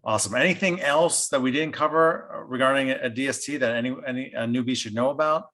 Awesome. Anything else that we didn't cover regarding a DST that any newbie should know about?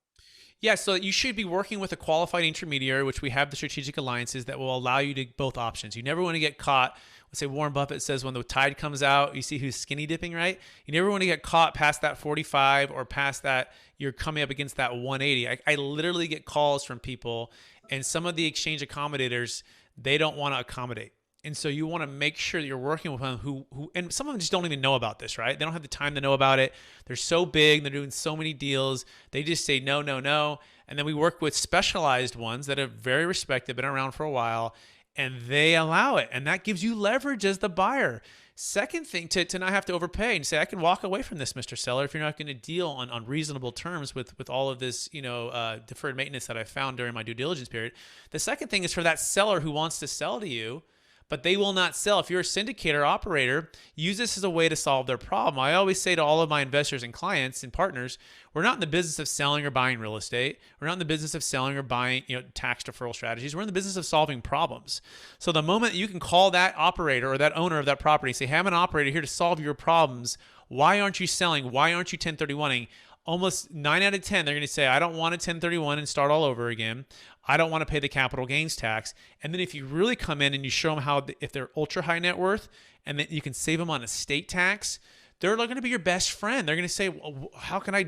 Yeah, so you should be working with a qualified intermediary, which we have the strategic alliances that will allow you to both options. You never want to get caught. Let's say Warren Buffett says when the tide comes out, you see who's skinny dipping, right? You never want to get caught past that 45 or past that, you're coming up against that 180. I literally get calls from people, and some of the exchange accommodators, they don't want to accommodate. And so you want to make sure that you're working with them who, and some of them just don't even know about this, right? They don't have the time to know about it. They're so big. They're doing so many deals. They just say, no, no, no. And then we work with specialized ones that are very respected, been around for a while, and they allow it. And that gives you leverage as the buyer. Second thing, to not have to overpay and say, I can walk away from this, Mr. Seller, if you're not going to deal on reasonable terms with all of this, deferred maintenance that I found during my due diligence period. The second thing is for that seller who wants to sell to you, but they will not sell. If you're a syndicator operator, use this as a way to solve their problem. I always say to all of my investors and clients and partners, we're not in the business of selling or buying real estate. We're not in the business of selling or buying, tax deferral strategies. We're in the business of solving problems. So the moment you can call that operator or that owner of that property and say, hey, I'm an operator here to solve your problems. Why aren't you selling? Why aren't you 1031ing? Almost 9 out of 10, they're going to say, I don't want a 1031 and start all over again. I don't want to pay the capital gains tax. And then if you really come in and you show them how, if they're ultra high net worth, and then you can save them on estate tax, they're going to be your best friend. They're going to say, well, how can I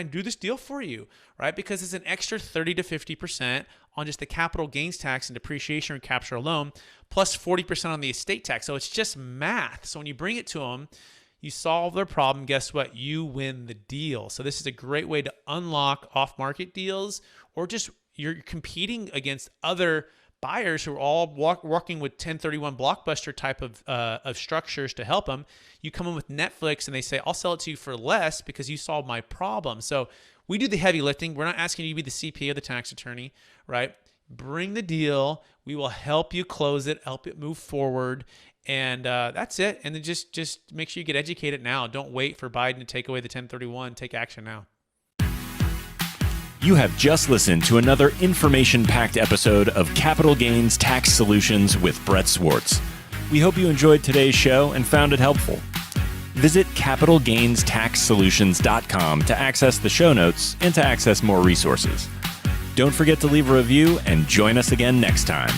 do this deal for you, right? Because it's an extra 30 to 50% on just the capital gains tax and depreciation recapture alone, plus 40% on the estate tax. So it's just math. So when you bring it to them, you solve their problem. Guess what? You win the deal. So this is a great way to unlock off-market deals, or just you're competing against other buyers who are all working with 1031 blockbuster type of structures to help them. You come in with Netflix and they say, I'll sell it to you for less because you solved my problem. So we do the heavy lifting. We're not asking you to be the CPA or the tax attorney, right? Bring the deal. We will help you close it, help it move forward. And that's it. And then just make sure you get educated now. Don't wait for Biden to take away the 1031. Take action now. You have just listened to another information-packed episode of Capital Gains Tax Solutions with Brett Swarts. We hope you enjoyed today's show and found it helpful. Visit capitalgainstaxsolutions.com to access the show notes and to access more resources. Don't forget to leave a review and join us again next time.